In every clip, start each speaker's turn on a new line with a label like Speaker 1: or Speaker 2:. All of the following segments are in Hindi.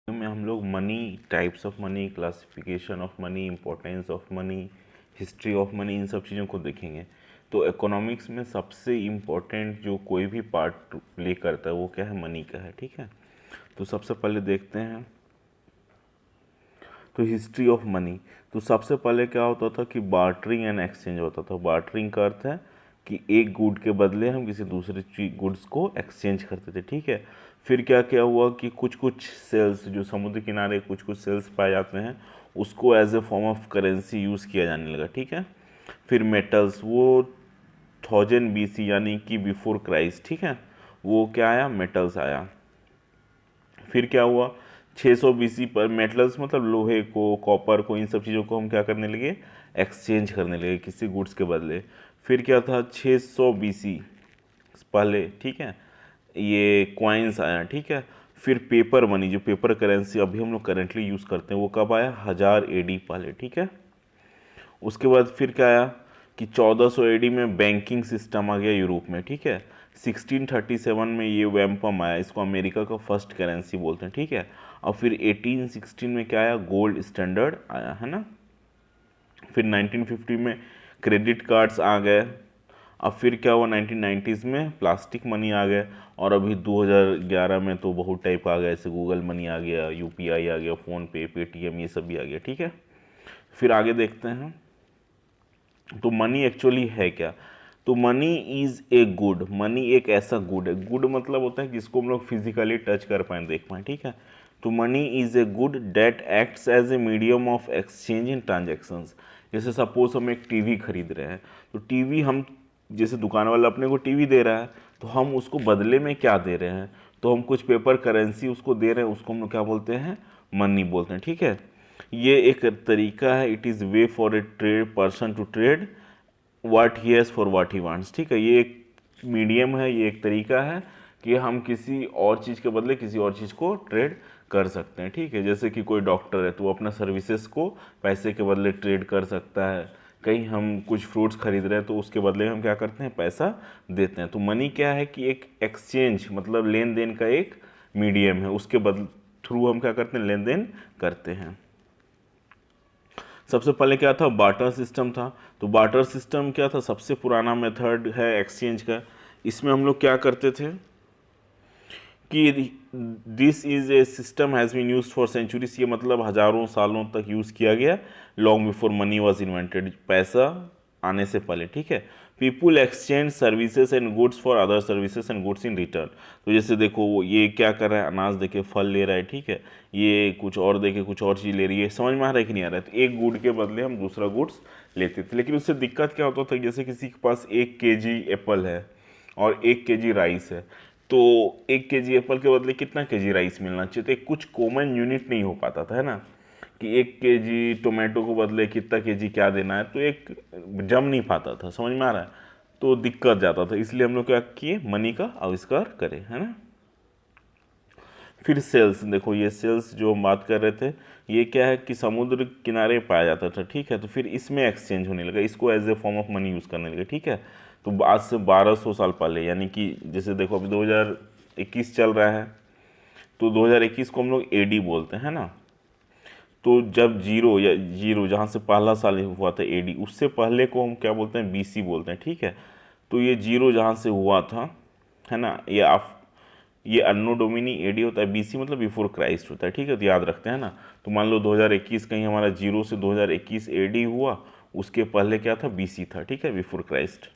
Speaker 1: में हम लोग money, types of money, classification of money, importance of money, history of money, इन सब चीज़ों को देखेंगे। तो इकोनॉमिक्स में सबसे इम्पोर्टेंट जो कोई भी पार्ट प्ले करता है वो क्या है, मनी का है। ठीक है, तो सबसे पहले देखते हैं तो हिस्ट्री ऑफ मनी। तो सबसे पहले क्या होता था कि बार्टरिंग एंड एक्सचेंज होता था। बार्टरिंग का अर्थ है कि एक गुड के बदले हम किसी दूसरे गुड्स को एक्सचेंज करते थे। ठीक है, फिर क्या क्या हुआ कि कुछ कुछ सेल्स, जो समुद्र किनारे कुछ कुछ सेल्स पाए जाते हैं, उसको as a form of currency use किया जाने लगा। ठीक है, फिर मेटल्स, वो 1000 BC यानी कि बिफोर क्राइस्ट, ठीक है, वो क्या आया, मेटल्स आया। फिर क्या हुआ, 600 BC पर मेटल्स मतलब लोहे को, कॉपर को, इन सब चीज़ों को हम क्या करने लगे, एक्सचेंज करने लगे किसी गुड्स के बदले। फिर क्या था, 600 BC पहले, ठीक है, ये क्वाइंस आया। ठीक है, फिर पेपर मनी, जो पेपर करेंसी अभी हम लोग करेंटली यूज़ करते हैं, वो कब आया, 1000 AD पहले। ठीक है, उसके बाद फिर क्या आया कि 1400 AD में बैंकिंग सिस्टम आ गया यूरोप में। ठीक है, 1637 में ये वैम्पम आया, इसको अमेरिका का फर्स्ट करेंसी बोलते हैं। ठीक है, और फिर 1816 में क्या आया, गोल्ड स्टैंडर्ड आया, है ना। फिर 1950 में क्रेडिट कार्ड्स आ गए। अब फिर क्या हुआ, 1990s में प्लास्टिक मनी आ गए, और अभी 2011 में तो बहुत टाइप आ गया, जैसे गूगल मनी आ गया, यूपीआई आ गया, फ़ोन पे, पेटीएम, ये सब भी आ गया। ठीक है, फिर आगे देखते हैं तो मनी एक्चुअली है क्या। तो money is a good, money एक ऐसा गुड है, गुड मतलब होता है जिसको हम लोग फिजिकली टच कर पाएँ, देख पाएँ। ठीक है, तो money is a good that acts as a medium of exchange in transactions. जैसे सपोज हम एक टीवी खरीद रहे हैं, तो टीवी हम, जैसे दुकान वाला अपने को टीवी दे रहा है, तो हम उसको बदले में क्या दे रहे हैं, तो हम कुछ पेपर करेंसी उसको दे रहे हैं, उसको हम लोग क्या बोलते हैं, मनी बोलते हैं। ठीक है, ये एक तरीका है, it is way for a trade person to trade what he has for what he wants. ठीक है, ये एक मीडियम है, ये एक तरीका है कि हम किसी और चीज़ के बदले किसी और चीज़ को ट्रेड कर सकते हैं। ठीक है, जैसे कि कोई डॉक्टर है तो वो अपना सर्विसेज को पैसे के बदले ट्रेड कर सकता है। कहीं हम कुछ फ्रूट्स खरीद रहे हैं तो उसके बदले हम क्या करते हैं, पैसा देते हैं। तो मनी क्या है कि एक एक्सचेंज मतलब लेन देन का एक मीडियम है, उसके बदले थ्रू हम क्या करते हैं, लेन देन करते हैं। सबसे पहले क्या था, बार्टर सिस्टम था। तो बार्टर सिस्टम क्या था, सबसे पुराना मेथड है एक्सचेंज का। इसमें हम लोग क्या करते थे कि this is a system has been use for centuries, ये मतलब हजारों सालों तक यूज़ किया गया, long before money was invented, पैसा आने से पहले। ठीक है, people exchange services and goods for other services and goods in return. तो जैसे देखो वो ये क्या कर रहा है, अनाज देके फल ले रहा है। ठीक है, ये कुछ और देके कुछ और चीज़ ले रही है, समझ में आ रहा है कि नहीं आ रहा है। तो एक गुड के बदले हम दूसरा गुड्स लेते थे, लेकिन उससे दिक्कत क्या होता था, जैसे किसी के पास 1 kg एप्पल है और 1 kg राइस है, तो 1 kg एप्पल के बदले कितना केजी राइस मिलना चाहिए, तो एक कुछ कॉमन यूनिट नहीं हो पाता था, है ना, कि 1 kg टोमेटो को बदले कितना केजी क्या देना है, तो एक जम नहीं पाता था, समझ में आ रहा है। तो दिक्कत जाता था, इसलिए हम लोग क्या किए, मनी का आविष्कार करें, है ना। फिर सेल्स, देखो ये सेल्स जो हम बात कर रहे थे, ये क्या है कि समुद्र किनारे पाया जाता था। ठीक है, तो फिर इसमें एक्सचेंज होने लगा, इसको as a form of money use करने लगे। ठीक है, तो आज से 1200 साल पहले, यानी कि जैसे देखो अभी 2021 चल रहा है, तो 2021 को हम लोग एडी बोलते हैं ना। तो जब जीरो या जीरो जहाँ से पहला साल हुआ था एडी, उससे पहले को हम क्या बोलते हैं, बीसी बोलते हैं। ठीक है, तो ये जीरो जहाँ से हुआ था, है ना, ये अन्नो डोमिनी एडी होता है, बीसी मतलब बिफोर क्राइस्ट होता है। ठीक है, तो याद रखते हैं ना। तो मान लो 2021 कहीं हमारा जीरो से 2021 एडी हुआ, उसके पहले क्या था, बीसी था। ठीक है, बिफोर क्राइस्ट।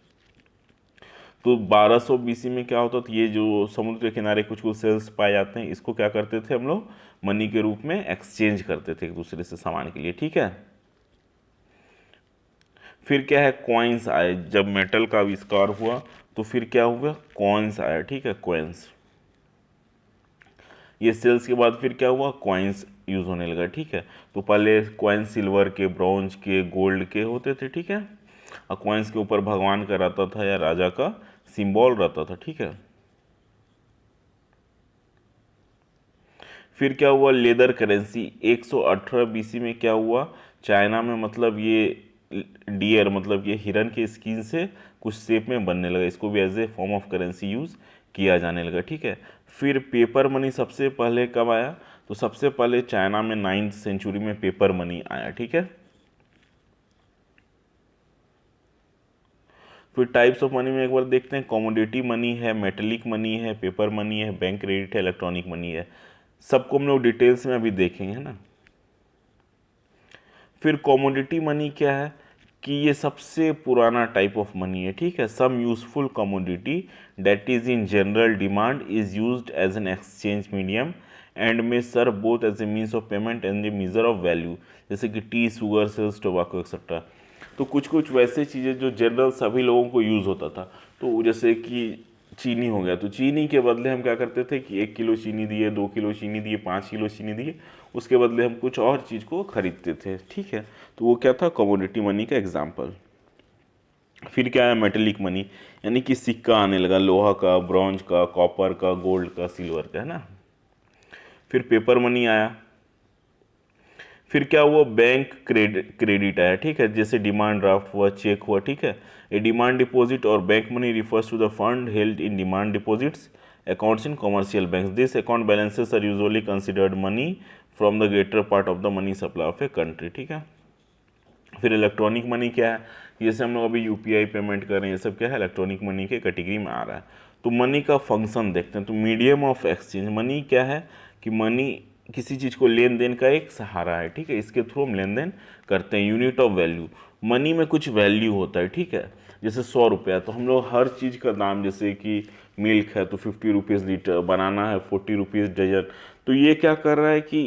Speaker 1: तो 1200 BC में क्या होता था, ये जो समुद्र के किनारे कुछ कुछ सेल्स पाए जाते हैं, इसको क्या करते थे हम लोग, मनी के रूप में एक्सचेंज करते थे एक दूसरे से सामान के लिए। ठीक है, फिर क्या है, कॉइन्स आए, जब मेटल का आविष्कार हुआ तो फिर क्या हुआ, कॉइन्स आया। ठीक है, कॉइन्स, ये सेल्स के बाद फिर क्या हुआ, कॉइन्स यूज़ होने लगा। ठीक है, तो पहले कॉइन्स सिल्वर के, ब्रॉन्ज के, गोल्ड के होते थे। ठीक है, और कॉइन्स के ऊपर भगवान का रहता था या राजा का सिंबल रहता था। ठीक है, फिर क्या हुआ, लेदर करेंसी 118 BC में क्या हुआ, चाइना में, मतलब ये डियर मतलब ये हिरन के स्किन से कुछ शेप में बनने लगा, इसको भी as a form of currency use किया जाने लगा। ठीक है, फिर पेपर मनी सबसे पहले कब आया, तो सबसे पहले चाइना में 9th सेंचुरी में पेपर मनी आया, ठीक है। फिर टाइप्स ऑफ मनी में एक बार देखते हैं, कॉमोडिटी मनी है, मेटेलिक मनी है, पेपर मनी है, बैंक क्रेडिट है, इलेक्ट्रॉनिक मनी है। सबको हम लोग डिटेल्स में अभी देखेंगे, है ना। फिर कॉमोडिटी मनी क्या है कि ये सबसे पुराना टाइप ऑफ मनी है, ठीक है। Some useful commodity that is in general demand is used as an exchange medium and में serve both as a means of payment and a measure of value, जैसे कि tea, sugar, salts, tobacco etcetera. तो कुछ कुछ वैसे चीज़ें जो जनरल सभी लोगों को यूज़ होता था, तो जैसे कि चीनी हो गया, तो चीनी के बदले हम क्या करते थे कि 1 किलो चीनी दिए, 2 किलो चीनी दिए, 5 किलो चीनी दिए, उसके बदले हम कुछ और चीज़ को खरीदते थे, ठीक है। तो वो क्या था, कमोडिटी मनी का एग्जाम्पल। फिर क्या है, मेटेलिक मनी, यानी कि सिक्का आने लगा, लोहा का, ब्रॉन्ज का, कॉपर का, गोल्ड का, सिल्वर का, है ना। फिर पेपर मनी आया। फिर क्या हुआ, बैंक क्रेडिट आया, ठीक है, जैसे डिमांड ड्राफ्ट हुआ, चेक हुआ, ठीक है। ए डिमांड डिपॉजिट और bank money refers to the fund held in demand deposits accounts in commercial banks. This account balances are usually considered money from the greater part of the money supply of a country, ठीक है। फिर इलेक्ट्रॉनिक मनी क्या है, जैसे हम लोग अभी यूपीआई पेमेंट कर रहे हैं, ये सब क्या है, इलेक्ट्रॉनिक मनी के कैटेगरी में आ रहा है। तो मनी का फंक्शन देखते हैं। तो मीडियम ऑफ एक्सचेंज, मनी क्या है कि मनी किसी चीज़ को लेन देन का एक सहारा है, ठीक है, इसके थ्रू हम लेन देन करते हैं। यूनिट ऑफ वैल्यू, मनी में कुछ वैल्यू होता है, ठीक है। जैसे 100 रुपया, तो हम लोग हर चीज़ का दाम, जैसे कि मिल्क है तो 50 रुपीज़ लीटर, बनाना है 40 रुपीज़ डजन। तो ये क्या कर रहा है कि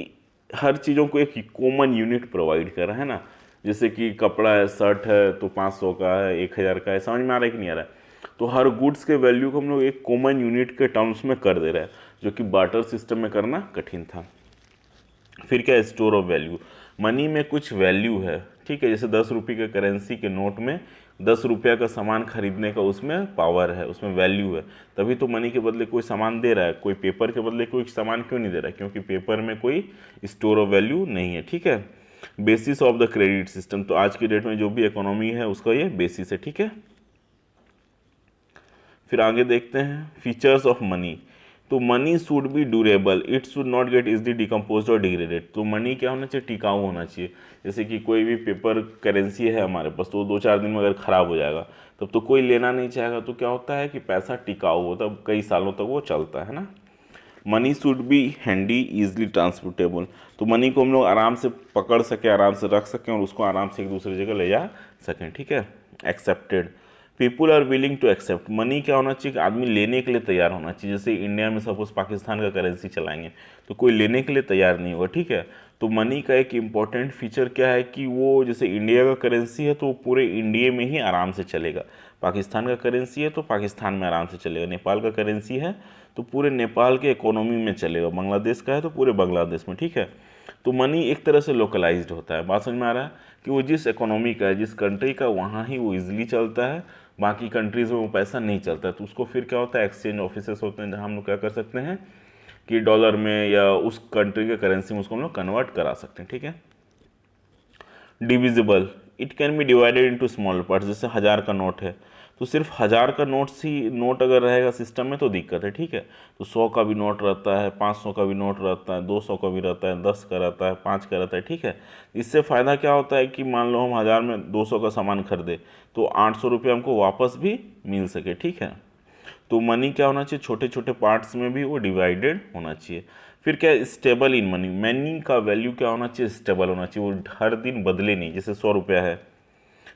Speaker 1: हर चीज़ों को एक कॉमन यूनिट प्रोवाइड कर रहा है ना। जैसे कि कपड़ा है, शर्ट है तो 500 का है, 1000 का है, समझ में आ रहा है कि नहीं आ रहा है। तो हर गुड्स के वैल्यू को हम लोग एक कॉमन यूनिट के टर्म्स में कर दे रहे हैं, जो कि बार्टर सिस्टम में करना कठिन था। फिर क्या है, स्टोर ऑफ वैल्यू, मनी में कुछ वैल्यू है, ठीक है। जैसे 10 रुपये के करेंसी के नोट में 10 रुपया का सामान खरीदने का उसमें पावर है, उसमें वैल्यू है, तभी तो मनी के बदले कोई सामान दे रहा है। कोई पेपर के बदले कोई सामान क्यों नहीं दे रहा है, क्योंकि पेपर में कोई स्टोर ऑफ वैल्यू नहीं है, ठीक है। Basis of the credit system, तो आज की डेट में जो भी इकोनॉमी है उसका ये बेसिस है, ठीक है। फिर आगे देखते हैं फीचर्स ऑफ मनी। तो money should be durable, it should not gate easily decompose और डिग्रेडेड। तो मनी क्या होना चाहिए, टिकाऊ होना चाहिए। जैसे कि कोई भी पेपर करेंसी है हमारे पास, तो 2-4 दिन में अगर ख़राब हो जाएगा तब तो कोई लेना नहीं चाहेगा। तो क्या होता है कि पैसा टिकाऊ होता है, कई सालों तक वो चलता है ना। Money should be handy, easily transportable, तो मनी को हम लोग आराम से पकड़ सकें, आराम से रख सकें और उसको आराम से एक दूसरी जगह ले जा सकें, ठीक है। Accepted, people are willing to accept, money क्या होना चाहिए कि आदमी लेने के लिए तैयार होना चाहिए। जैसे इंडिया में सपोज पाकिस्तान का करेंसी चलाएंगे तो कोई लेने के लिए तैयार नहीं होगा, ठीक है। तो मनी का एक इम्पॉर्टेंट फीचर क्या है कि वो जैसे इंडिया का करेंसी है तो वो पूरे इंडिया में ही आराम से चलेगा। पाकिस्तान का करेंसी है तो पाकिस्तान में आराम से चलेगा। नेपाल का करेंसी है तो पूरे नेपाल के इकोनॉमी में चलेगा। बांग्लादेश का है तो पूरे बांग्लादेश में, ठीक है। तो मनी एक तरह से लोकलाइज्ड होता है। बात समझ में आ रहा है कि वो जिस इकोनॉमी का है, जिस कंट्री का, वहाँ ही वो इजीली चलता है, बाकी कंट्रीज़ में वो पैसा नहीं चलता है। तो उसको फिर क्या होता है, एक्सचेंज ऑफिसेस होते हैं जहाँ हम लोग क्या कर सकते हैं कि डॉलर में या उस कंट्री के करेंसी में उसको हम लोग कन्वर्ट करा सकते हैं, ठीक है। Divisible, it can be divided into small parts. जैसे 1000 का नोट है तो सिर्फ 1000 का नोट अगर रहेगा सिस्टम में तो दिक्कत है, ठीक है। तो 100 का भी नोट रहता है, 500 का भी नोट रहता है, 200 का भी रहता है, 10 का रहता है, 5 का रहता है, ठीक है। इससे फ़ायदा क्या होता है कि मान लो हम 1000 में 200 का सामान खरीदे तो 800 रुपये हमको वापस भी मिल सके, ठीक है। तो मनी क्या होना चाहिए, छोटे छोटे पार्ट्स में भी वो डिवाइडेड होना चाहिए। फिर क्या है, स्टेबल इन मनी, मनी का वैल्यू क्या होना चाहिए, स्टेबल होना चाहिए, वो हर दिन बदले नहीं। जैसे 100 रुपया है,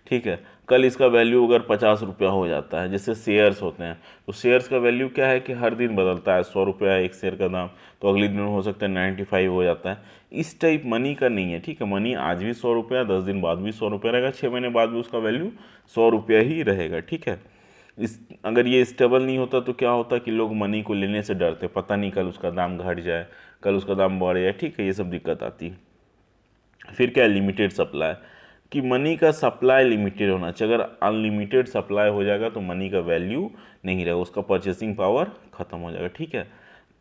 Speaker 1: ठीक है, कल इसका वैल्यू अगर 50 रुपया हो जाता है, जैसे शेयर्स होते हैं, तो शेयर्स का वैल्यू क्या है कि हर दिन बदलता है। 100 रुपया है एक शेयर का दाम, तो अगले दिन हो सकता है 95 हो जाता है। इस टाइप मनी का नहीं है, ठीक है। मनी आज भी 100 रुपया, 10 दिन बाद भी 100 रुपया रहेगा, 6 महीने बाद भी उसका वैल्यू 100 रुपया ही रहेगा, ठीक है। इस अगर ये स्टेबल नहीं होता तो क्या होता कि लोग मनी को लेने से डरते, पता नहीं कल उसका दाम घट जाए, कल उसका दाम बढ़ जाए, ठीक है, ये सब दिक्कत आती है। फिर क्या है, लिमिटेड सप्लाई, कि मनी का सप्लाई लिमिटेड होना चाहिए। अगर अनलिमिटेड सप्लाई हो जाएगा तो मनी का वैल्यू नहीं रहेगा, उसका परचेसिंग पावर खत्म हो जाएगा, ठीक है।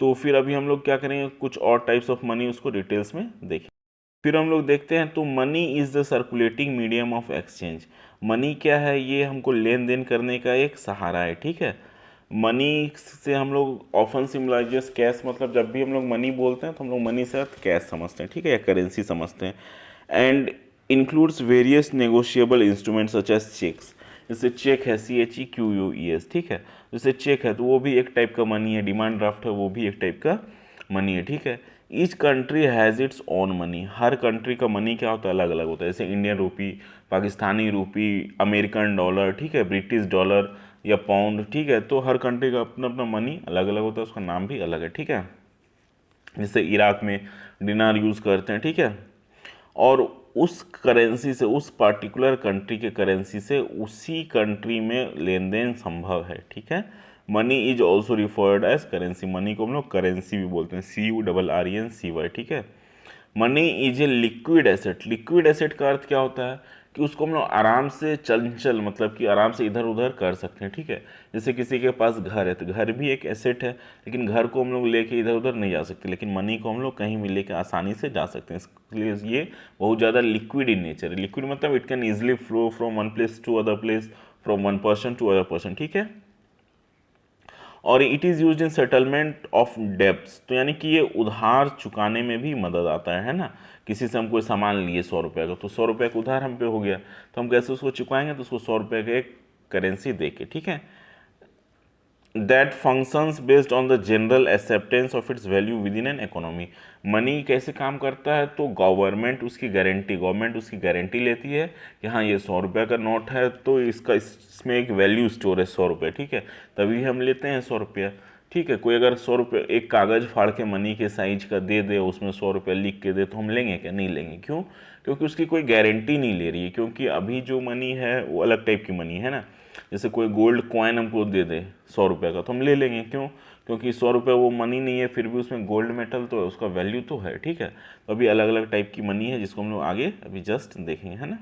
Speaker 1: तो फिर अभी हम लोग क्या करेंगे, कुछ और टाइप्स ऑफ मनी उसको डिटेल्स में देखें। फिर हम लोग देखते हैं, तो money is the circulating medium of exchange. Money क्या है, ये हमको लेन देन करने का एक सहारा है, ठीक है। मनी से हम लोग ऑफन सिम्बलाइजेस कैश, मतलब जब भी हम लोग मनी बोलते हैं तो हम लोग मनी से अर्थ कैश समझते हैं, ठीक है, या करेंसी समझते हैं। And includes various negotiable instrument such as cheques. जैसे चेक है, CHEQUES, ठीक है, जैसे चेक है तो वो भी एक टाइप का मनी है, डिमांड ड्राफ्ट है वो भी एक टाइप का मनी है, ठीक है। Each country has its own money, her country का मनी क्या होता है, अलग अलग होता है। जैसे इंडियन रूपी, पाकिस्तानी रूपी, अमेरिकन डॉलर, ठीक है, ब्रिटिश डॉलर या पाउंड, ठीक है। तो हर कंट्री का अपना अपना मनी अलग अलग होता है, उसका नाम भी अलग है, ठीक है। जैसे इराक में दिनार यूज़ करते हैं, ठीक है, और उस करेंसी से, उस पर्टिकुलर कंट्री के करेंसी से उसी कंट्री में लेन देन संभव है, ठीक है। Money is also referred as currency, money को हम लोग करेंसी भी बोलते हैं, CURRENCY, ठीक है। Money is a liquid asset, liquid asset का अर्थ क्या होता है कि उसको हम लोग आराम से चंचल, मतलब कि आराम से इधर उधर कर सकते हैं, ठीक है। जैसे किसी के पास घर है तो घर भी एक एसेट है, लेकिन घर को हम लोग लेके इधर उधर नहीं जा सकते, लेकिन मनी को हम लोग कहीं भी लेके आसानी से जा सकते हैं, इसलिए ये बहुत ज़्यादा लिक्विड इन नेचर है। लिक्विड मतलब it can easily flow from one place to other place, from one person to other person, ठीक है। और it is use in settlement of debts, तो यानी कि ये उधार चुकाने में भी मदद आता है ना। किसी से हम कोई सामान लिए 100 रुपये का, तो 100 रुपये का उधार हम पे हो गया, तो हम कैसे उसको चुकाएंगे, तो उसको 100 रुपये का एक करेंसी दे के, ठीक है। That functions based on the general acceptance of its value with in an economy. Money कैसे काम करता है, तो गवर्नमेंट उसकी गारंटी लेती है कि हाँ ये 100 रुपये का नोट है, तो इसमें एक वैल्यू स्टोर है 100 रुपये, ठीक है, तभी हम लेते हैं 100 रुपया, ठीक है। कोई अगर 100 रुपये एक कागज़ फाड़ के मनी के साइज का दे दे, उसमें 100 रुपये लिख के दे, तो हम लेंगे क्या, नहीं लेंगे। क्यों? क्योंकि उसकी कोई गारंटी नहीं ले रही है, क्योंकि अभी जो मनी है वो अलग टाइप की मनी है ना। जैसे कोई गोल्ड कॉइन हमको दे दे 100 रुपये का, तो हम ले लेंगे, क्यों? क्योंकि 100 रुपये वो मनी नहीं है, फिर भी उसमें गोल्ड मेटल तो है, उसका वैल्यू तो है, ठीक है। तो अभी अलग अलग टाइप की मनी है जिसको हम लोग आगे अभी जस्ट देखेंगे, है ना।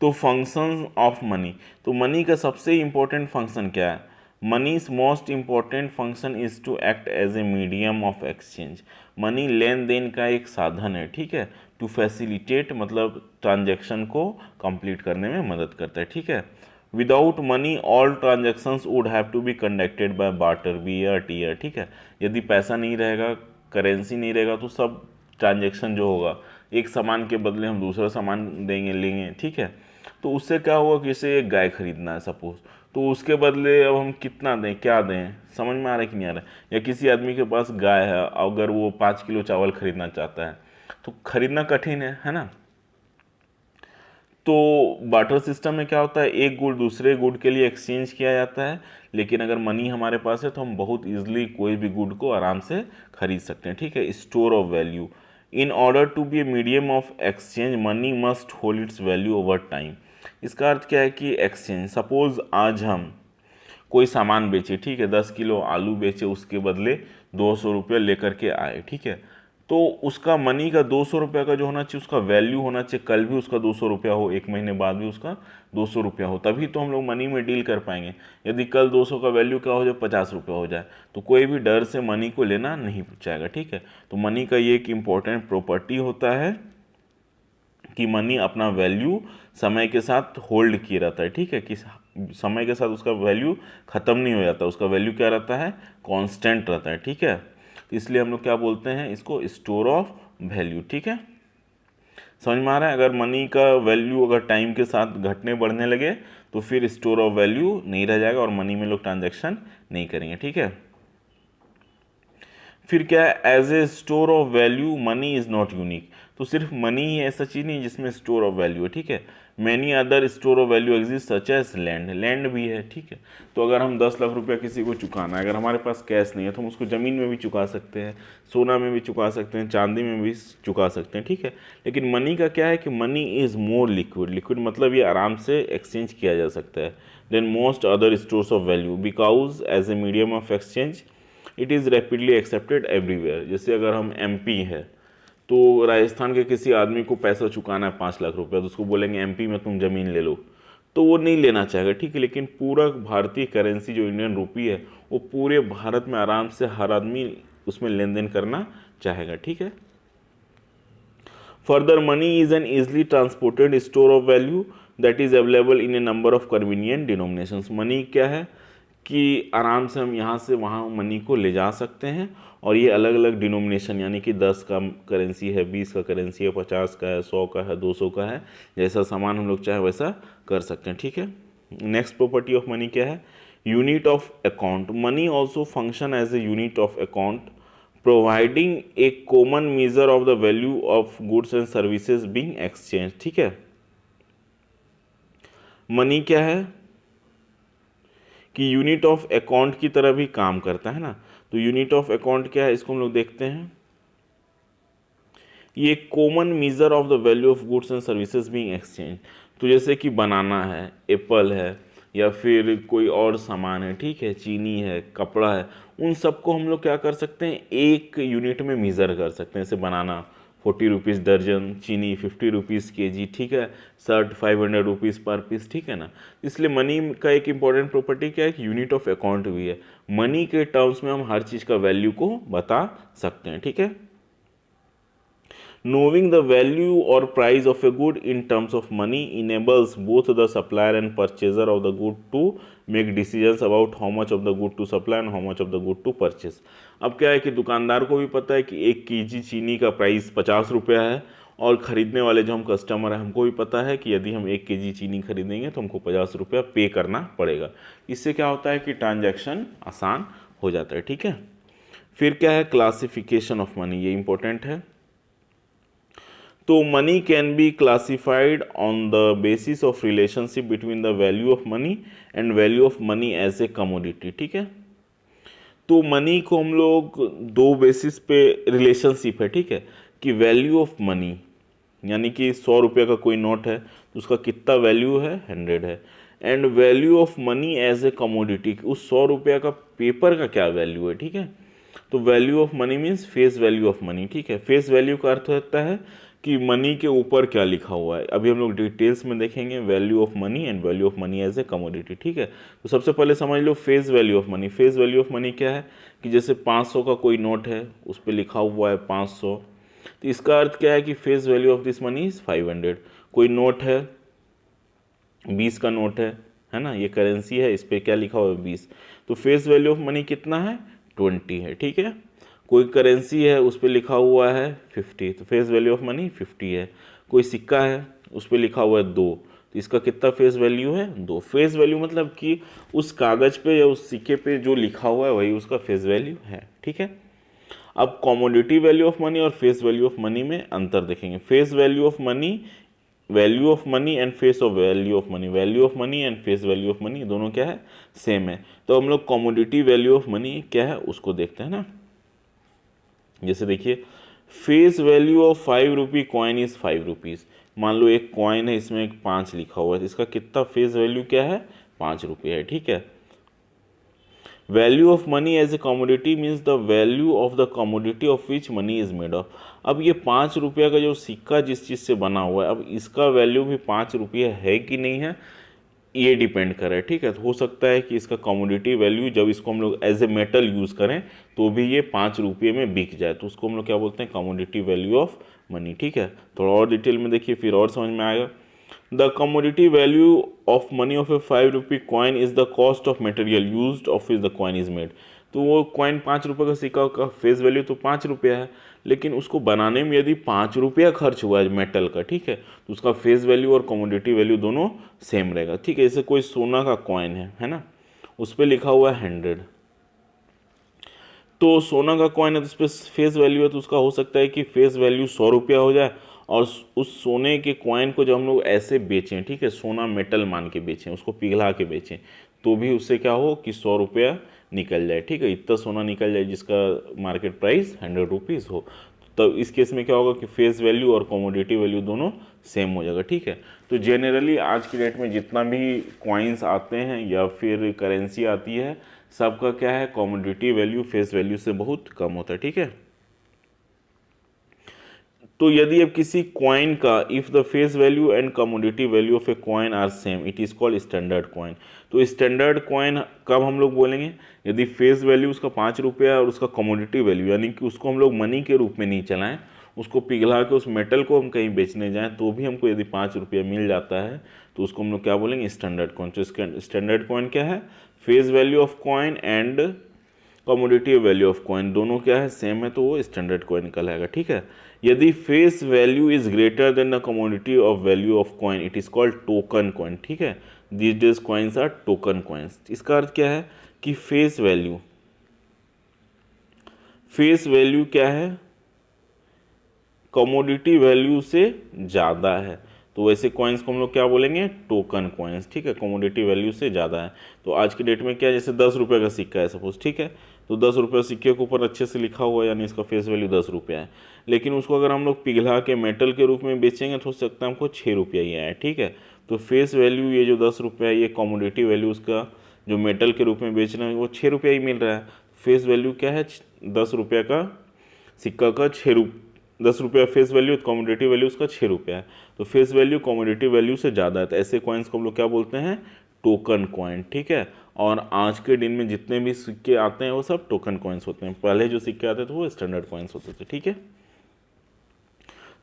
Speaker 1: तो फंक्शन ऑफ मनी, तो मनी का सबसे इंपॉर्टेंट फंक्शन क्या है? Money's most important function is to act as a medium of exchange. Money लेन देन का एक साधन है, ठीक है। टू फैसिलिटेट मतलब ट्रांजैक्शन को कंप्लीट करने में मदद करता है, ठीक है। Without money all transactions would have to be conducted by barter, BARTR, ठीक है। यदि पैसा नहीं रहेगा, करेंसी नहीं रहेगा, तो सब ट्रांजेक्शन जो होगा, एक सामान के बदले हम दूसरा सामान देंगे, लेंगे, ठीक है। तो उससे क्या होगा कि जैसे एक गाय खरीदना है सपोज, तो उसके बदले अब हम कितना दें, क्या दें, समझ में आ रहा है कि नहीं आ रहा है। या किसी आदमी के पास गाय है, अगर वो 5 किलो चावल खरीदना चाहता है, तो खरीदना कठिन है ना। तो बार्टर सिस्टम में क्या होता है, एक गुड दूसरे गुड के लिए एक्सचेंज किया जाता है, लेकिन अगर मनी हमारे पास है तो हम बहुत ईजिली कोई भी गुड को आराम से खरीद सकते हैं, ठीक है। Store of value, in order to be a medium of exchange money must hold its value over time. इसका अर्थ क्या है कि एक्सचेंज, सपोज आज हम कोई सामान बेचे, ठीक है, 10 किलो आलू बेचे, उसके बदले 200 रुपये लेकर के आए, ठीक है। तो उसका मनी का 200 रुपये का जो होना चाहिए, उसका वैल्यू होना चाहिए, कल भी उसका 200 रुपया हो, एक महीने बाद भी उसका 200 रुपया हो, तभी तो हम लोग मनी में डील कर पाएंगे। यदि कल 200 का वैल्यू क्या हो जाए, 50 रुपया हो जाए, तो कोई भी डर से मनी को लेना नहीं चाहेगा, ठीक है। तो मनी का ये एक इम्पॉर्टेंट प्रॉपर्टी होता है कि मनी अपना वैल्यू समय के साथ होल्ड किए रहता है, ठीक है, कि समय के साथ उसका वैल्यू ख़त्म नहीं हो जाता, उसका वैल्यू क्या रहता है, कांस्टेंट रहता है, ठीक है। तो इसलिए हम लोग क्या बोलते हैं इसको, स्टोर ऑफ वैल्यू, ठीक है। समझ में आ रहा है? अगर मनी का वैल्यू अगर टाइम के साथ घटने बढ़ने लगे, तो फिर स्टोर ऑफ वैल्यू नहीं रह जाएगा और मनी में लोग ट्रांजैक्शन नहीं करेंगे, ठीक है। फिर क्या है, as a store of value money is not unique. तो सिर्फ मनी ही ऐसा चीज़ नहीं जिसमें स्टोर ऑफ वैल्यू है, ठीक है। Many other store of value exist such as land, land भी है, ठीक है। तो अगर हम 10 लाख रुपया किसी को चुकाना है, अगर हमारे पास कैश नहीं है, तो हम उसको ज़मीन में भी चुका सकते हैं, सोना में भी चुका सकते हैं, चांदी में भी चुका सकते हैं, ठीक है। लेकिन मनी का क्या है कि money is more liquid, liquid मतलब ये आराम से एक्सचेंज किया जा सकता है than most other stores of value, because as a medium of exchange it is rapidly accepted everywhere. जैसे अगर हम MP है, तो राजस्थान के किसी आदमी को पैसा चुकाना है 5 लाख रुपया, तो उसको बोलेंगे MP में तुम ज़मीन ले लो, तो वो नहीं लेना चाहेगा, ठीक है। लेकिन पूरा भारतीय करेंसी जो इंडियन रुपी है, वो पूरे भारत में आराम से हर आदमी उसमें लेन देन करना चाहेगा, ठीक है। Further money is an easily transported store of value, that is available in A number of convenient denominations. Money क्या है कि आराम से हम यहाँ से वहाँ मनी को ले जा सकते हैं, और ये अलग अलग डिनोमिनेशन यानी कि 10 का करेंसी है, 20 का करेंसी है, 50 का है, 100 का है, 200 का है, जैसा सामान हम लोग चाहे वैसा कर सकते हैं। ठीक है। नेक्स्ट प्रॉपर्टी ऑफ मनी क्या है? Unit of account. Money also function as a unit of account providing a common measure of the value of goods and services being exchange. ठीक है। मनी क्या है कि यूनिट ऑफ अकाउंट की तरह भी काम करता है ना। तो यूनिट ऑफ अकाउंट क्या है, इसको हम लोग देखते हैं। ये common measure of the value of goods and services being exchange. तो जैसे कि बनाना है, एप्पल है, या फिर कोई और सामान है, ठीक है, चीनी है, कपड़ा है, उन सबको हम लोग क्या कर सकते हैं, एक यूनिट में मेज़र कर सकते हैं। जैसे बनाना 40 रुपीज़ दर्जन, चीनी 50 रुपीज़ केजी, ठीक है, शर्ट 500 रुपीज़ पर पीस, ठीक है ना। इसलिए मनी का एक इंपॉर्टेंट प्रॉपर्टी क्या है कि यूनिट ऑफ अकाउंट भी है। मनी के टर्म्स में हम हर चीज़ का वैल्यू को बता सकते हैं। ठीक है। Knowing the value or price of a good in terms of money enables both the supplier and purchaser of the good to make decisions about how much of the good to supply and how much of the good to purchase। अब क्या है कि दुकानदार को भी पता है कि 1 केजी चीनी का प्राइस 50 रुपया है, और ख़रीदने वाले जो हम कस्टमर हैं हमको भी पता है कि यदि हम 1 केजी चीनी खरीदेंगे तो हमको 50 रुपया पे करना पड़ेगा। इससे क्या होता है कि ट्रांजैक्शन आसान हो जाता है। ठीक है। फिर क्या है? क्लासिफिकेशन ऑफ मनी, ये इंपॉर्टेंट है। तो money can be classified on the basis of relationship between the value of money and value of money as a commodity. ठीक है। तो मनी को हम लोग दो बेसिस पे रिलेशनशिप है, ठीक है, कि वैल्यू ऑफ मनी यानी कि 100 रुपये का कोई नोट है तो उसका कितना वैल्यू है, 100 है, and value of money as a commodity, उस 100 रुपये का पेपर का क्या वैल्यू है। ठीक है। तो value of money means face value of money. ठीक है। फेस वैल्यू का अर्थ होता है कि मनी के ऊपर क्या लिखा हुआ है। अभी हम लोग डिटेल्स में देखेंगे value of money and value of money as a commodity. ठीक है। तो सबसे पहले समझ लो face value of money. Face value of money क्या है कि जैसे 500 का कोई नोट है, उस पर लिखा हुआ है 500, तो इसका अर्थ क्या है कि face value of this money is 500। कोई नोट है, 20 का नोट है ना, ये करेंसी है, इस पर क्या लिखा हुआ है 20, तो फेस वैल्यू ऑफ मनी कितना है, 20 है। ठीक है। कोई करेंसी है, उस पर लिखा हुआ है 50, तो फेस वैल्यू ऑफ मनी 50 है। कोई सिक्का है, उस पर लिखा हुआ है 2, तो इसका कितना फेस वैल्यू है, 2। फेस वैल्यू मतलब कि उस कागज़ पे या उस सिक्के पे जो लिखा हुआ है वही उसका फेस वैल्यू है। ठीक है। अब कमोडिटी वैल्यू ऑफ मनी और फेस वैल्यू ऑफ मनी में अंतर देखेंगे। Face value of money, value of money and face of value of money, value of money and face value of money दोनों क्या है, सेम है। तो हम लोग कमोडिटी वैल्यू ऑफ मनी क्या है उसको देखते हैं ना। जैसे देखिए, face value of 5 rupee coin is 5 rupees. मान लो एक कॉइन है, इसमें एक 5 लिखा हुआ है, तो इसका कितना फेस वैल्यू क्या है, 5 रुपये है। ठीक है। Value of money as a commodity means the value of the commodity of which money is made of. अब ये 5 रुपये का जो सिक्का जिस चीज़ से बना हुआ है, अब इसका वैल्यू भी 5 रुपये है कि नहीं है, ये डिपेंड करे। ठीक है। तो हो सकता है कि इसका कमोडिटी वैल्यू जब इसको हम लोग एज ए मेटल यूज़ करें तो भी ये 5 रुपये में बिक जाए, तो उसको हम लोग क्या बोलते हैं, कमोडिटी वैल्यू ऑफ मनी। ठीक है। थोड़ा और डिटेल में देखिए फिर और समझ में आएगा। The commodity value of money of A 5 rupee coin is the cost of material used of which the coin is made. तो वो कॉइन 5 रुपये का सिक्का का फेस वैल्यू तो 5 रुपया है, लेकिन उसको बनाने में यदि 5 रुपया खर्च हुआ है मेटल का, ठीक है, तो उसका फेस वैल्यू और कमोडिटी वैल्यू दोनों सेम रहेगा। ठीक है। जैसे कोई सोना का कॉइन है ना, उस पर लिखा हुआ है 100, तो सोना का कॉइन है तो उस पर फेस वैल्यू है, तो उसका हो सकता है कि फेस वैल्यू 100 रुपया हो जाए, और उस सोने के कॉइन को जब हम लोग ऐसे बेचें, ठीक है, सोना मेटल मान के बेचें, उसको पिघला के बेचें, तो भी उससे क्या हो कि 100 रुपया निकल जाए। ठीक है। इतना सोना निकल जाए जिसका मार्केट प्राइस 100 रुपीज़ हो, तो इस केस में क्या होगा कि फेस वैल्यू और कमोडिटी वैल्यू दोनों सेम हो जाएगा। ठीक है। तो जनरली आज की डेट में जितना भी कॉइन्स आते हैं या फिर करेंसी आती है, सबका क्या है, कमोडिटी वैल्यू फेस वैल्यू से बहुत कम होता है। ठीक है। तो यदि अब किसी कॉइन का if the face value and commodity value of a coin are same it is called standard coin. तो स्टैंडर्ड कॉइन कब हम लोग बोलेंगे, यदि फेस वैल्यू उसका 5 रुपया और उसका कमोडिटी वैल्यू यानी कि उसको हम लोग मनी के रूप में नहीं चलाएं, उसको पिघला के उस मेटल को हम कहीं बेचने जाएं तो भी हमको यदि 5 रुपया मिल जाता है तो उसको हम लोग क्या बोलेंगे, स्टैंडर्ड कॉइन। तो स्टैंडर्ड कॉइन क्या है, face value of coin and commodity value of coin दोनों क्या है, सेम है, तो वो स्टैंडर्ड कॉइन कहलाएगा। ठीक है, यदि face value is greater than the commodity of value of coin it is called token coin. ठीक है, these days coins are token coins. इसका अर्थ क्या है कि फेस वैल्यू क्या है, कमोडिटी वैल्यू से ज़्यादा है, तो वैसे कॉइन्स को हम लोग क्या बोलेंगे, टोकन कॉइन्स। ठीक है, कमोडिटी वैल्यू से ज़्यादा है। तो आज की डेट में क्या है, जैसे 10 रुपये का सिक्का है सपोज, ठीक है, तो 10 रुपये सिक्के के ऊपर अच्छे से लिखा हुआ है, यानी इसका फेस वैल्यू 10 रुपया है। लेकिन उसको अगर हम लोग पिघला के मेटल के रूप में बेचेंगे तो हो सकता है हमको 6 रुपया ही आए। ठीक है, तो फेस वैल्यू ये जो 10 रुपया है, ये कमोडिटी वैल्यू उसका जो मेटल के रूप में बेच रहे हैं वो 6 रुपया ही मिल रहा है। फेस वैल्यू क्या है, 10 रुपया का सिक्का का 10 रुपया फेस वैल्यू, कमोडिटी वैल्यू उसका 6 रुपया है। तो फेस वैल्यू कमोडिटी वैल्यू से ज़्यादा है, तो ऐसे कॉइन्स को हम लोग क्या बोलते हैं, टोकन कॉइन। ठीक है, और आज के दिन में जितने भी सिक्के आते हैं वो सब टोकन कॉइन्स होते हैं। पहले जो सिक्के आते थे वो स्टैंडर्ड कॉइन्स होते थे। ठीक है,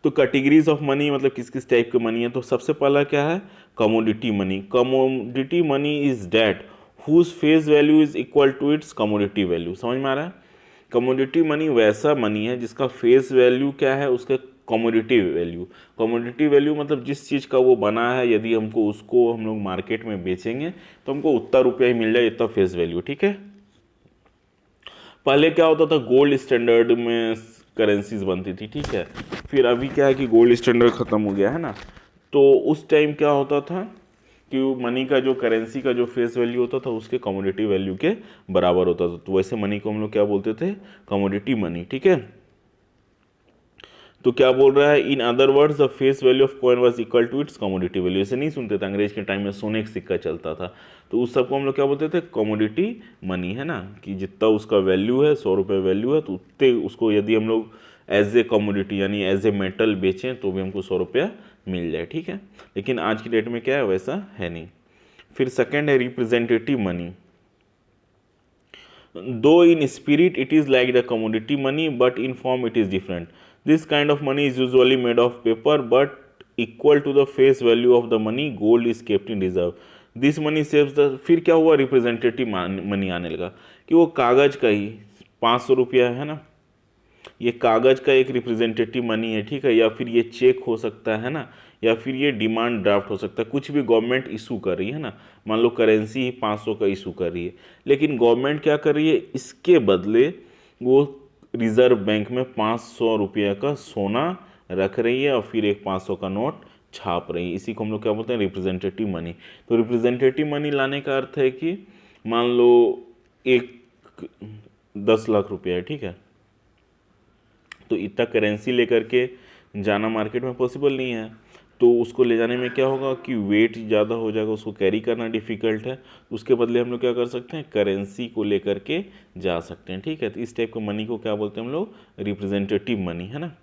Speaker 1: तो कैटेगरीज ऑफ मनी मतलब किस किस टाइप के मनी है, तो सबसे पहला क्या है, commodity money. Commodity money is that whose face value is equal to its commodity value. समझ में आ रहा है, कमोडिटी मनी वैसा मनी है जिसका फेस वैल्यू क्या है, उसका कमोडिटी वैल्यू। कमोडिटी वैल्यू मतलब जिस चीज़ का वो बना है, यदि हमको उसको हम लोग मार्केट में बेचेंगे तो हमको उतना रुपया ही मिल जाए, इतना फेस वैल्यू। ठीक है, पहले क्या होता था, गोल्ड स्टैंडर्ड में करेंसीज बनती थी। ठीक है, फिर अभी क्या है कि गोल्ड स्टैंडर्ड ख़त्म हो गया है ना, तो उस टाइम क्या होता था कि मनी का जो करेंसी का जो फेस वैल्यू होता था उसके कमोडिटी वैल्यू के बराबर होता था, तो वैसे मनी को हम लोग क्या बोलते थे, कमोडिटी मनी। ठीक है, तो क्या बोल रहा है, in other words the face value of coin was equal to its commodity value. ऐसे नहीं सुनते थे, अंग्रेज के टाइम में सोने का सिक्का चलता था, तो उस सबको हम लोग क्या बोलते थे, कमोडिटी मनी, है ना, कि जितना उसका वैल्यू है, 100 रुपये वैल्यू है, तो उतने उसको यदि हम लोग एज ए कमोडिटी यानी एज ए मेटल बेचें तो भी हमको 100 रुपया मिल जाए। ठीक है, लेकिन आज की डेट में क्या है, वैसा है नहीं। फिर सेकेंड है representative money. Though in spirit it is like the commodity money, but in form it is different. This kind of money is usually made of paper, but equal to the face value of the money, gold is kept in reserve. This money saves the। फिर क्या हुआ, रिप्रेजेंटेटिव मनी आने लगा कि वो कागज़ का ही 500 रुपया है ना, ये कागज़ का एक रिप्रेजेंटेटिव मनी है। ठीक है, या फिर ये चेक हो सकता है ना, या फिर ये डिमांड ड्राफ्ट हो सकता है, कुछ भी गवर्नमेंट इशू कर रही है ना, मान लो करेंसी ही 500 का इशू कर रही है, लेकिन गवर्नमेंट क्या कर रही है, इसके बदले वो रिजर्व बैंक में 500 रुपये का सोना रख रही है और फिर एक 500 का नोट छाप रही है। इसी को हम लोग क्या बोलते हैं, रिप्रेजेंटेटिव मनी। तो रिप्रेजेंटेटिव मनी लाने का अर्थ है कि मान लो एक 10 लाख रुपया है, ठीक है, तो इतना करेंसी लेकर के जाना मार्केट में पॉसिबल नहीं है, तो उसको ले जाने में क्या होगा कि वेट ज़्यादा हो जाएगा, उसको कैरी करना डिफ़िकल्ट है। उसके बदले हम लोग क्या कर सकते हैं, करेंसी को लेकर के जा सकते हैं। ठीक है, तो इस टाइप के मनी को क्या बोलते हैं हम लोग, रिप्रेजेंटेटिव मनी, है ना।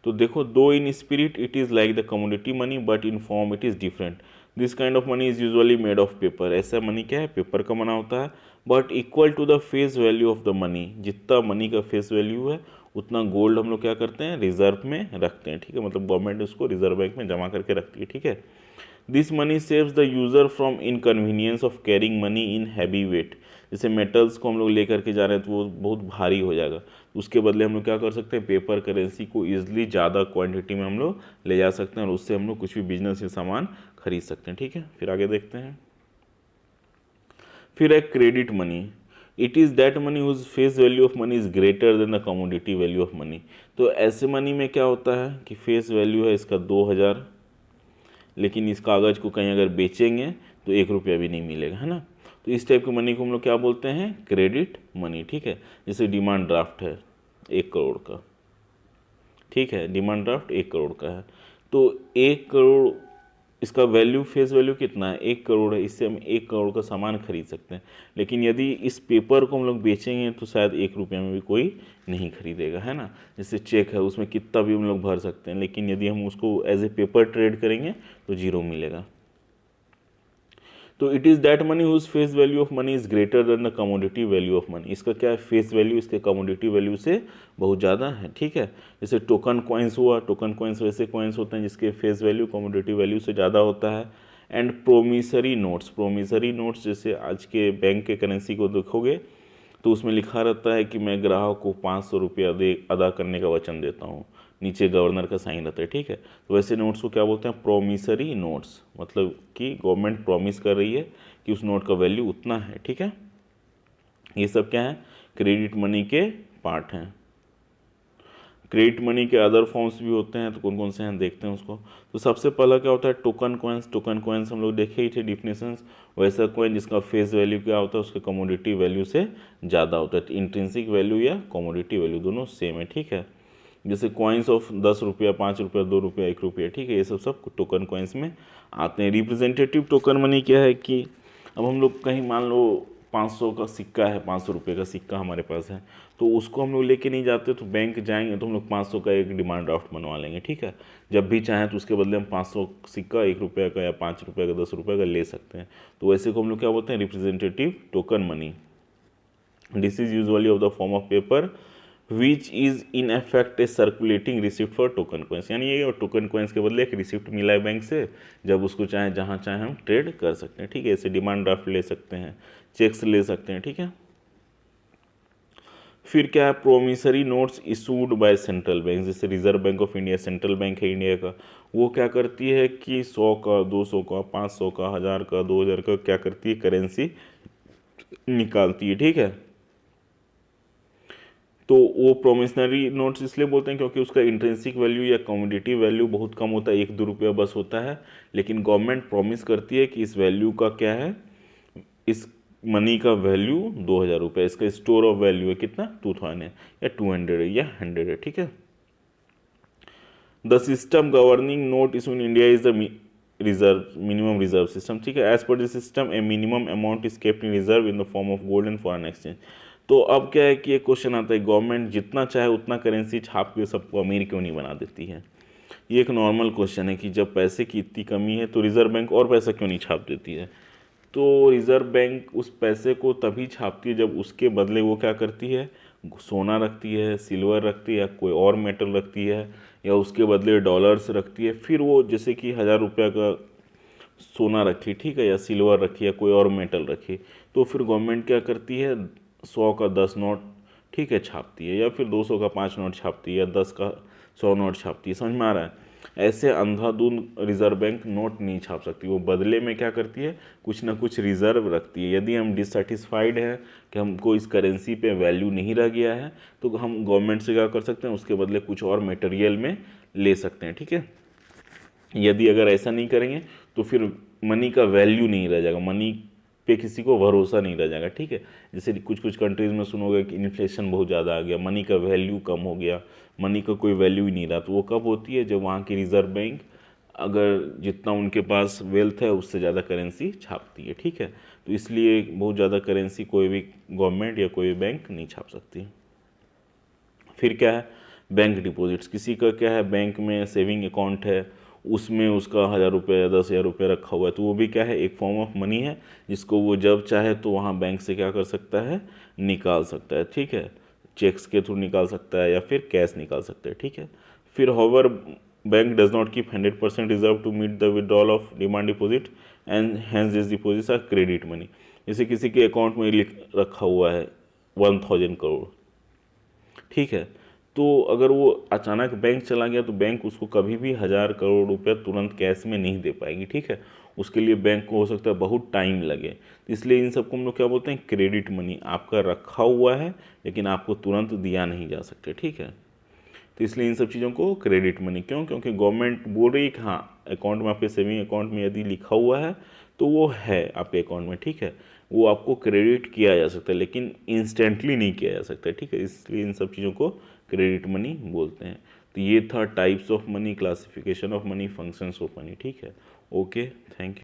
Speaker 1: तो देखो, though in spirit it is like the commodity money but in form it is different. This kind of money is usually made of paper. ऐसा मनी क्या है, पेपर का बना होता है, but equal to the face value of the money. जितना मनी का फेस वैल्यू है उतना गोल्ड हम लोग क्या करते हैं, रिजर्व में रखते हैं। ठीक है, मतलब गवर्नमेंट उसको रिजर्व बैंक में जमा करके रखती है। ठीक है, this money saves the user from inconvenience of carrying money in heavy weight. जैसे मेटल्स को हम लोग लेकर के जा रहे हैं तो वो बहुत भारी हो जाएगा, उसके बदले हम लोग क्या कर सकते हैं, पेपर करेंसी को ईजिली ज़्यादा क्वांटिटी में हम लोग ले जा सकते हैं और उससे हम लोग कुछ भी बिजनेस या सामान खरीद सकते हैं। ठीक है, फिर आगे देखते हैं। फिर है credit money. It is that money whose face value of money is greater than the commodity value of money. तो ऐसे मनी में क्या होता है कि फेस वैल्यू है इसका 2000, लेकिन इस कागज़ को कहीं अगर बेचेंगे तो 1 रुपया भी नहीं मिलेगा, है ना। तो इस टाइप के मनी को हम लोग क्या बोलते हैं, क्रेडिट मनी। ठीक है, जैसे डिमांड ड्राफ्ट है 1 करोड़ का, ठीक है, डिमांड ड्राफ्ट 1 करोड़ का है, तो 1 करोड़ इसका वैल्यू, फेस वैल्यू कितना है, 1 करोड़ है, इससे हम 1 करोड़ का सामान खरीद सकते हैं। लेकिन यदि इस पेपर को हम लोग बेचेंगे तो शायद 1 रुपया में भी कोई नहीं खरीदेगा, है ना। जैसे चेक है, उसमें कितना भी हम लोग भर सकते हैं, लेकिन यदि हम उसको एज ए पेपर ट्रेड करेंगे तो 0 मिलेगा। तो it is that money whose face value of money is greater than the commodity value of money. इसका क्या है, फेस वैल्यू इसके कमोडिटी वैल्यू से बहुत ज़्यादा है, ठीक है। जैसे टोकन कॉइन्स हुआ, टोकन कॉइन्स वैसे कॉइन्स होते हैं जिसके फेस वैल्यू कमोडिटी वैल्यू से ज़्यादा होता है। And promissory notes, promissory notes जैसे आज के बैंक के करेंसी को देखोगे तो उसमें लिखा रहता है कि मैं ग्राहक को 500 रुपया अदा करने का वचन देता हूँ, नीचे गवर्नर का साइन रहता है, ठीक है। तो वैसे नोट्स को क्या बोलते हैं, प्रोमिसरी नोट्स, मतलब कि गवर्नमेंट प्रॉमिस कर रही है कि उस नोट का वैल्यू उतना है, ठीक है। ये सब क्या है, क्रेडिट मनी के पार्ट हैं। क्रेडिट मनी के अदर फॉर्म्स भी होते हैं, तो कौन कौन से हैं देखते हैं उसको। तो सबसे पहला क्या होता है, टोकन कॉइन्स। टोकन कॉइन्स हम लोग देखे ही थे डिफिनेशंस। वैसा कॉइन जिसका फेस वैल्यू क्या होता है, उसके कमोडिटी वैल्यू से ज़्यादा होता है। इंट्रिंसिक वैल्यू या कमोडिटी वैल्यू दोनों सेम है, ठीक है। जैसे कॉइन्स ऑफ 10 रुपया, 5 रुपया, 2 रुपया, 1 रुपया, ठीक है, ये सब टोकन कॉइन्स में आते हैं। रिप्रेजेंटेटिव टोकन मनी क्या है कि अब हम लोग कहीं मान लो 500 का सिक्का है, 500 रुपये का सिक्का हमारे पास है, तो उसको हम लोग लेके नहीं जाते, तो बैंक जाएंगे तो हम लोग 500 का एक डिमांड ड्राफ्ट बनवा लेंगे, ठीक है। जब भी चाहें तो उसके बदले हम 500 सिक्का 1 रुपये का या 5 रुपये का, 10 रुपये का ले सकते हैं। तो वैसे को हम लोग क्या बोलते हैं, representative token money. This is usually of the form of paper which is in effect A circulating receipt for token coins. यानी ये टोकन कॉइन्स के बदले एक रिसिप्ट मिला है बैंक से, जब उसको चाहे जहाँ चाहे हम ट्रेड कर सकते हैं, ठीक है। ऐसे डिमांड ड्राफ्ट ले सकते हैं, चेक्स ले सकते हैं, ठीक है। फिर क्या है, promissory notes issued by central bank. जैसे reserve bank of India, central bank है इंडिया का, वो क्या करती है कि 100 का, 200 का, 500 का, 1000 का, 2000 का क्या करती है, करेंसी निकालती है, ठीक है। तो वो प्रोमिसनरी नोट्स इसलिए बोलते हैं क्योंकि उसका इंट्रिंसिक वैल्यू या कमोडिटी वैल्यू बहुत कम होता है, 1-2 रुपया बस होता है। लेकिन गवर्नमेंट प्रॉमिस करती है कि इस वैल्यू का क्या है, इस मनी का वैल्यू 2000 रुपये, इसका स्टोर ऑफ वैल्यू है कितना, 2000 है या 200 है या 100 है, ठीक है। The system governing note issue in India is the reserve, minimum reserve system, ठीक है। As per the system a minimum amount is kept in reserve in the form of gold and foreign exchange. तो अब क्या है कि एक क्वेश्चन आता है, गवर्नमेंट जितना चाहे उतना करेंसी छाप के सबको अमीर क्यों नहीं बना देती है। ये एक नॉर्मल क्वेश्चन है कि जब पैसे की इतनी कमी है तो रिजर्व बैंक और पैसा क्यों नहीं छाप देती है। तो रिजर्व बैंक उस पैसे को तभी छापती है जब उसके बदले वो क्या करती है, सोना रखती है, सिल्वर रखती है, या कोई और मेटल रखती है, या उसके बदले डॉलर्स रखती है। फिर वो जैसे कि 1000 रुपया का सोना रखी, ठीक है, या सिल्वर रखी, या कोई और मेटल रखी, तो फिर गवर्नमेंट क्या करती है, 100 का 10 नोट, ठीक है, छापती है, या फिर 200 का 5 नोट छापती है, या 10 का 100 नोट छापती है। समझ में आ रहा है। ऐसे अंधाधुंध रिजर्व बैंक नोट नहीं छाप सकती, वो बदले में क्या करती है, कुछ ना कुछ रिजर्व रखती है। यदि हम डिससेटिस्फाइड हैं कि हमको इस करेंसी पे वैल्यू नहीं रह गया है, तो हम गवर्नमेंट से क्या कर सकते हैं, उसके बदले कुछ और मटेरियल में ले सकते हैं, ठीक है। यदि अगर ऐसा नहीं करेंगे तो फिर मनी का वैल्यू नहीं रह जाएगा, मनी पे किसी को भरोसा नहीं रह जाएगा, ठीक है। जैसे कुछ कुछ कंट्रीज़ में सुनोगे कि इन्फ्लेशन बहुत ज़्यादा आ गया, मनी का वैल्यू कम हो गया, मनी का कोई वैल्यू ही नहीं रहा। तो वो कब होती है, जब वहाँ की रिजर्व बैंक अगर जितना उनके पास वेल्थ है उससे ज़्यादा करेंसी छापती है, ठीक है। तो इसलिए बहुत ज़्यादा करेंसी कोई भी गवर्नमेंट या कोई भी बैंक नहीं छाप सकती। फिर क्या है, बैंक डिपॉजिट्स। किसी का क्या है, बैंक में सेविंग अकाउंट है, उसमें उसका 1000 रुपये या 10,000 रुपये रखा हुआ है, तो वो भी क्या है, एक फॉर्म ऑफ मनी है, जिसको वो जब चाहे तो वहाँ बैंक से क्या कर सकता है, निकाल सकता है, ठीक है। चेक्स के थ्रू निकाल सकता है या फिर कैश निकाल सकता है, ठीक है। फिर however bank does not keep 100% reserve to meet the withdrawal of demand deposit and hence this deposits are credit money. जैसे किसी के अकाउंट में लिख रखा हुआ है 1000 करोड़, ठीक है, तो अगर वो अचानक बैंक चला गया तो बैंक उसको कभी भी 1000 करोड़ रुपया तुरंत कैश में नहीं दे पाएगी, ठीक है। उसके लिए बैंक को हो सकता है बहुत टाइम लगे, तो इसलिए इन सबको हम लोग क्या बोलते हैं, क्रेडिट मनी। आपका रखा हुआ है लेकिन आपको तुरंत दिया नहीं जा सकते, ठीक है। तो इसलिए इन सब चीज़ों को क्रेडिट मनी, क्यों, क्योंकि गवर्नमेंट बोल रही है कि हाँ अकाउंट में, आपके सेविंग अकाउंट में यदि लिखा हुआ है तो वो है आपके अकाउंट में, ठीक है, वो आपको क्रेडिट किया जा सकता है, लेकिन इंस्टेंटली नहीं किया जा सकता, ठीक है। इसलिए इन सब चीज़ों को क्रेडिट मनी बोलते हैं। तो ये था types of money, classification of money, functions of money, ठीक है। Okay, thank you.